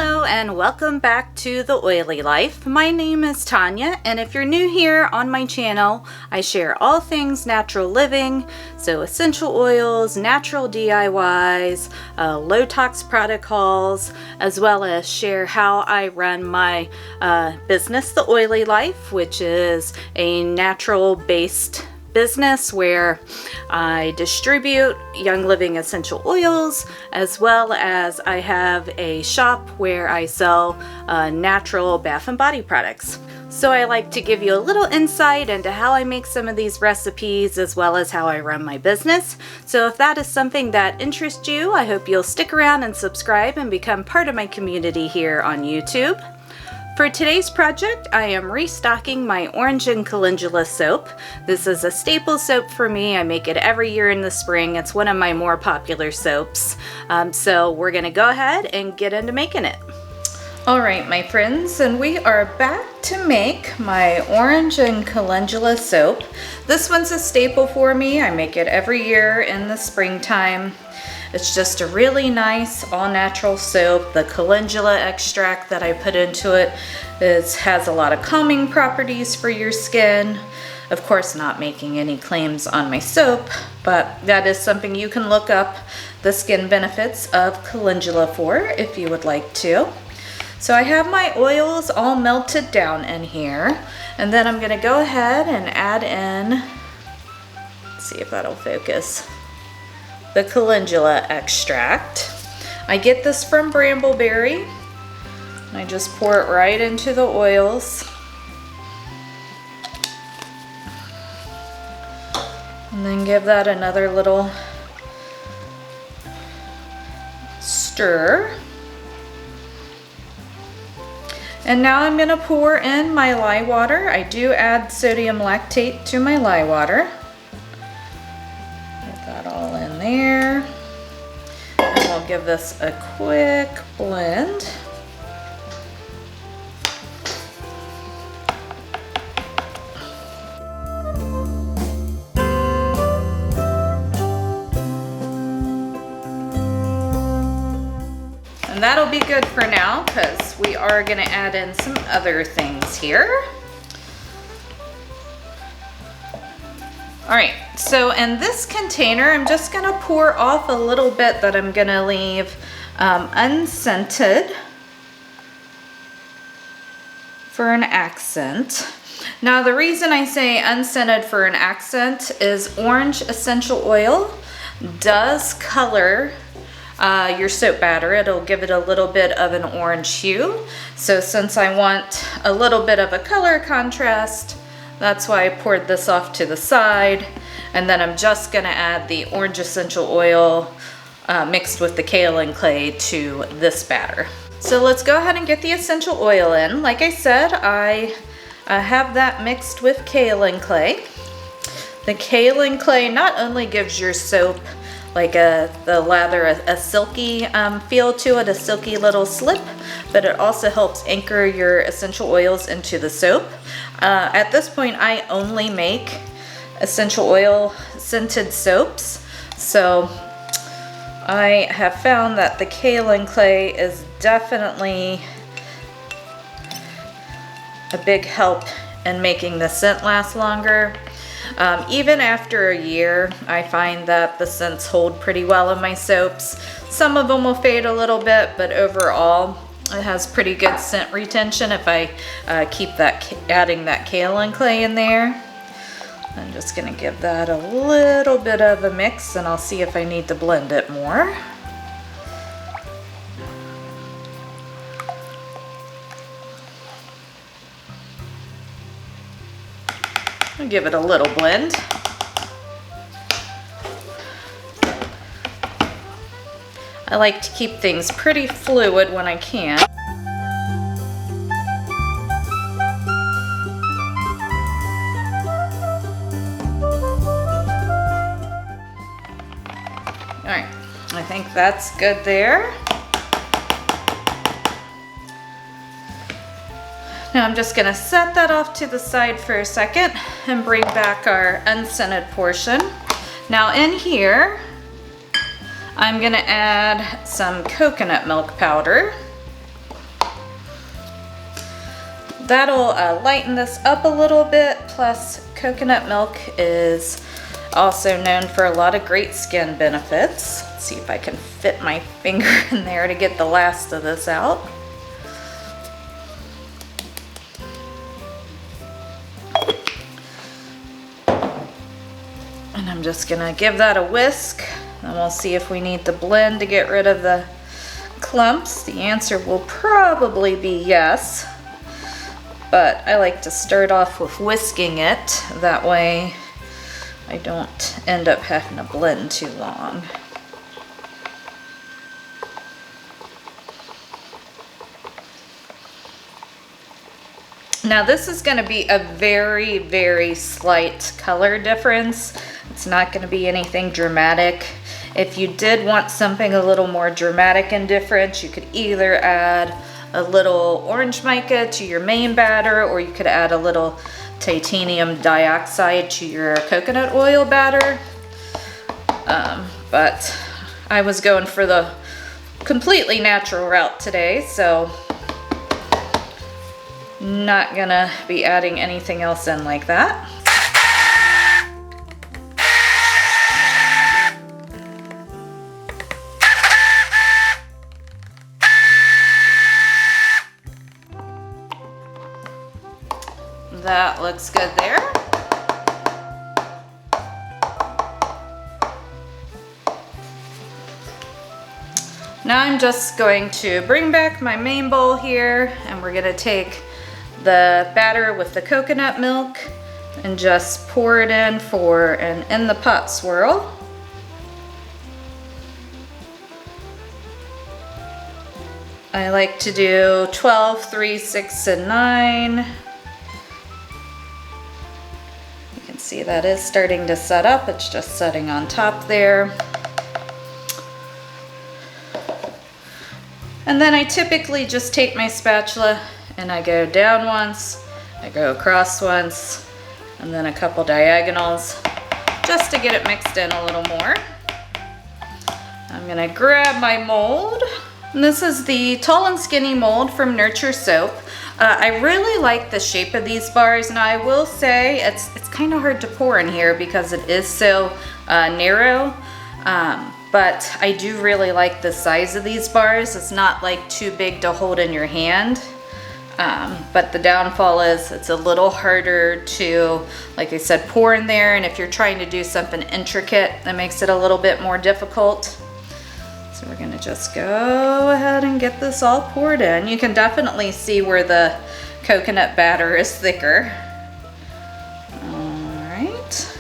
Hello and welcome back to The Oily Life. My name is Tanya, and if you're new here on my channel, I share all things natural living, so essential oils, natural DIYs, low tox product hauls, as well as share how I run my business, The Oily Life, which is a natural based business where I distribute Young Living essential oils, as well as I have a shop where I sell natural bath and body products. So I like to give you a little insight into how I make some of these recipes, as well as how I run my business. So if that is something that interests you, I hope you'll stick around and subscribe and become part of my community here on YouTube. For today's project, I am restocking my Orange Calendula soap. This is a staple soap for me. I make it every year in the spring. It's one of my more popular soaps. So we're gonna go ahead and get into making it. All right, my friends, and we are back to make my Orange Calendula soap. This one's a staple for me. I make it every year in the springtime. It's just a really nice all-natural soap. The calendula extract that I put into it has a lot of calming properties for your skin. Of course, not making any claims on my soap, but that is something you can look up the skin benefits of calendula for if you would like to. So I have my oils all melted down in here, and then I'm gonna go ahead and add in, let's see if that'll focus, the calendula extract. I get this from Brambleberry, and I just pour it right into the oils. And then give that another little stir. And now I'm gonna pour in my lye water. I do add sodium lactate to my lye water. That all in there, and we'll give this a quick blend. And that'll be good for now because we are going to add in some other things here. All right, so in this container, I'm just gonna pour off a little bit that I'm gonna leave unscented for an accent. Now, the reason I say unscented for an accent is orange essential oil does color your soap batter. It'll give it a little bit of an orange hue. So since I want a little bit of a color contrast, that's why I poured this off to the side, and then I'm just gonna add the orange essential oil mixed with the kaolin clay to this batter. So let's go ahead and get the essential oil in. Like I said, I have that mixed with kaolin clay. The kaolin clay not only gives your soap like the lather a silky feel to it, a silky little slip, but it also helps anchor your essential oils into the soap. At this point, I only make essential oil scented soaps, so I have found that the kaolin clay is definitely a big help in making the scent last longer. Even after a year, I find that the scents hold pretty well in my soaps. Some of them will fade a little bit, but overall, it has pretty good scent retention if I keep adding that kaolin clay in there. I'm just gonna give that a little bit of a mix, and I'll see if I need to blend it more. I'll give it a little blend. I like to keep things pretty fluid when I can. All right, I think that's good there. Now I'm just gonna set that off to the side for a second and bring back our unscented portion. Now in here, I'm gonna add some coconut milk powder. That'll lighten this up a little bit. Plus, coconut milk is also known for a lot of great skin benefits. Let's see if I can fit my finger in there to get the last of this out. And I'm just gonna give that a whisk, and we'll see if we need to blend to get rid of the clumps. The answer will probably be yes, but I like to start off with whisking it. That way I don't end up having to blend too long. Now this is going to be a very, very slight color difference. It's not going to be anything dramatic. If you did want something a little more dramatic and different, you could either add a little orange mica to your main batter, or you could add a little titanium dioxide to your coconut oil batter. But I was going for the completely natural route today, so not gonna be adding anything else in like that. That looks good there. Now I'm just going to bring back my main bowl here, and we're gonna take the batter with the coconut milk and just pour it in for an in the pot swirl. I like to do 12, 3, 6, and 9. You can see that is starting to set up. It's just setting on top there. And then I typically just take my spatula and I go down once, I go across once, and then a couple diagonals just to get it mixed in a little more. I'm gonna grab my mold. And this is the Tall and Skinny mold from Nurture Soap. I really like the shape of these bars, and I will say it's kind of hard to pour in here because it is so narrow. But I do really like the size of these bars. It's not like too big to hold in your hand. But the downfall is it's a little harder to, like I said, pour in there, and if you're trying to do something intricate, that makes it a little bit more difficult. So we're gonna just go ahead and get this all poured in. You can definitely see where the coconut batter is thicker. All right.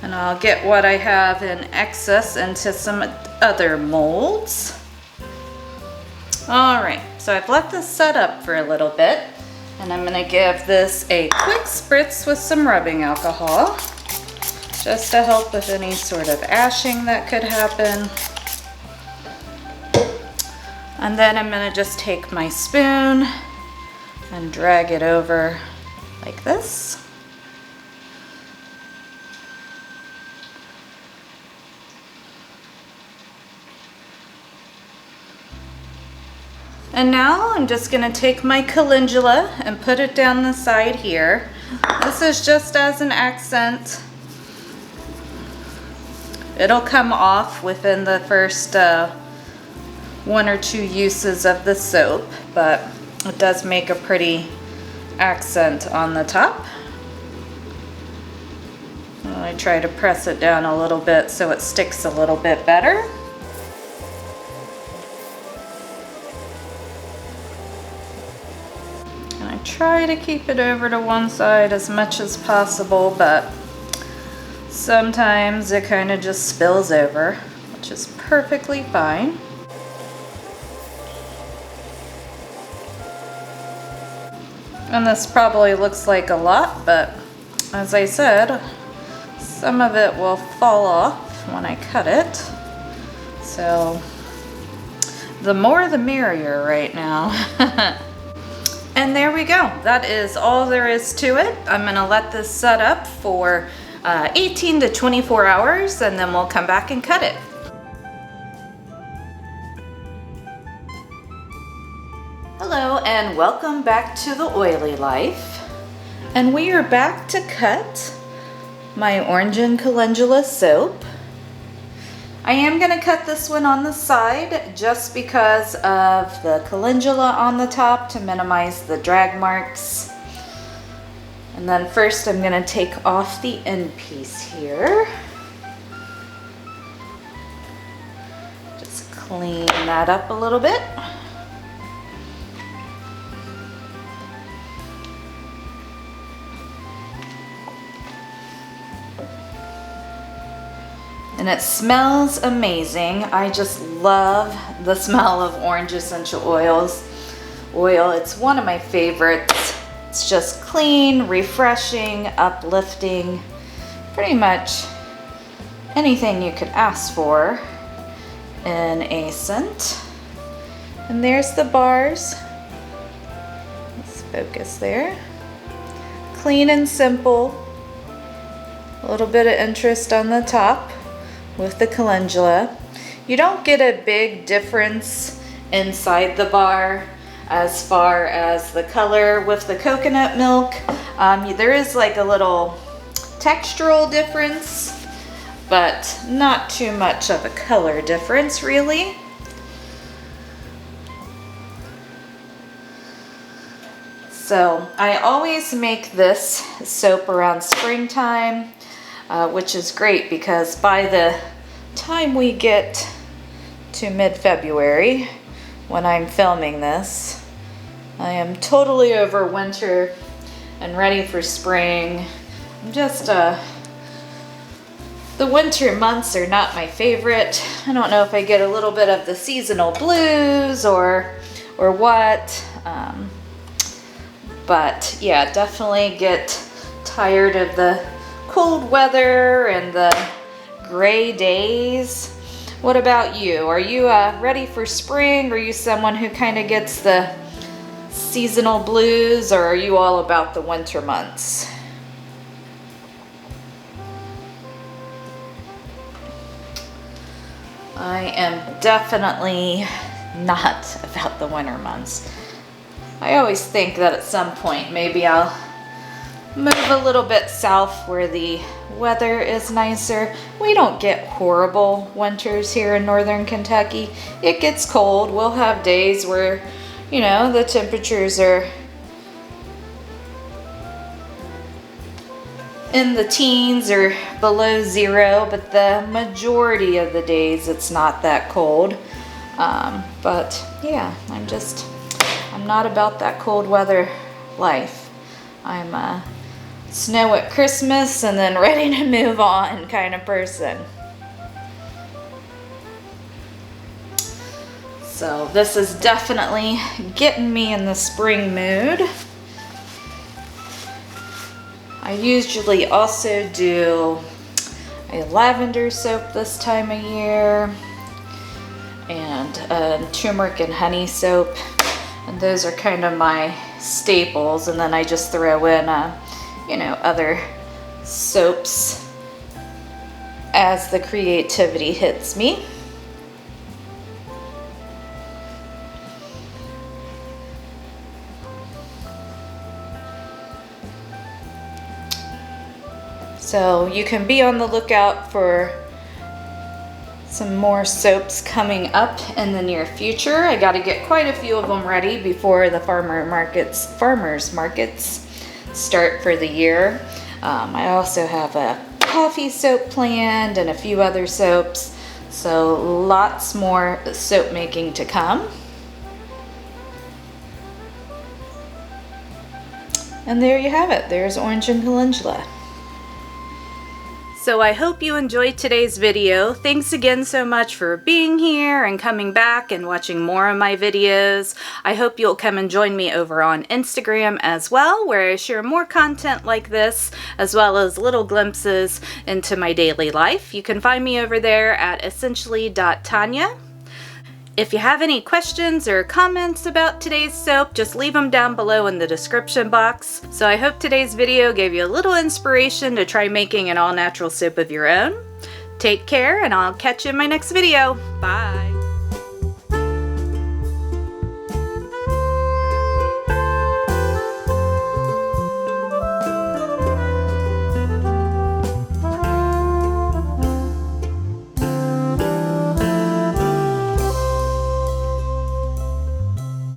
And I'll get what I have in excess into some other molds. All right, so I've let this set up for a little bit, and I'm gonna give this a quick spritz with some rubbing alcohol, just to help with any sort of ashing that could happen. And then I'm gonna just take my spoon and drag it over like this. And now I'm just gonna take my calendula and put it down the side here. This is just as an accent. It'll come off within the first 1 or 2 uses of the soap, but it does make a pretty accent on the top. And I try to press it down a little bit so it sticks a little bit better. Try to keep it over to one side as much as possible, but sometimes it kind of just spills over, which is perfectly fine. And this probably looks like a lot, but as I said, some of it will fall off when I cut it. So the more the merrier right now. And there we go. That is all there is to it. I'm gonna let this set up for 18 to 24 hours, and then we'll come back and cut it. Hello and welcome back to the Oily Life. And we are back to cut my Orange Calendula soap. I am going to cut this one on the side just because of the calendula on the top to minimize the drag marks. And then first I'm going to take off the end piece here. Just clean that up a little bit. And it smells amazing. I just love the smell of orange essential oil. It's one of my favorites. It's just clean, refreshing, uplifting, pretty much anything you could ask for in a scent. And there's the bars. Let's focus there. Clean and simple. A little bit of interest on the top with the calendula. You don't get a big difference inside the bar as far as the color with the coconut milk. There is like a little textural difference, but not too much of a color difference really. So I always make this soap around springtime, which is great because by the time we get to mid-February, when I'm filming this, I am totally over winter and ready for spring. I'm just, the winter months are not my favorite. I don't know if I get a little bit of the seasonal blues or what, but yeah, definitely get tired of the cold weather and the gray days. What about you? Are you ready for spring? Are you someone who kind of gets the seasonal blues, or are you all about the winter months? I am definitely not about the winter months. I always think that at some point maybe I'll move a little bit south where the weather is nicer. We don't get horrible winters here in northern Kentucky. It gets cold. We'll have days where, you know, the temperatures are in the teens or below zero, but the majority of the days it's not that cold. But yeah, I'm not about that cold weather life. I'm snow at Christmas and then ready to move on kind of person. So this is definitely getting me in the spring mood. I usually also do a lavender soap this time of year and a turmeric and honey soap. And those are kind of my staples, and then I just throw in, you know, other soaps as the creativity hits me. So you can be on the lookout for some more soaps coming up in the near future. I got to get quite a few of them ready before the farmers markets start for the year. I also have a coffee soap planned and a few other soaps, so lots more soap making to come. And there you have it. There's Orange Calendula. So I hope you enjoyed today's video. Thanks again so much for being here and coming back and watching more of my videos. I hope you'll come and join me over on Instagram as well, where I share more content like this, as well as little glimpses into my daily life. You can find me over there at essentially.tanya. If you have any questions or comments about today's soap, just leave them down below in the description box. So I hope today's video gave you a little inspiration to try making an all-natural soap of your own. Take care, and I'll catch you in my next video. Bye!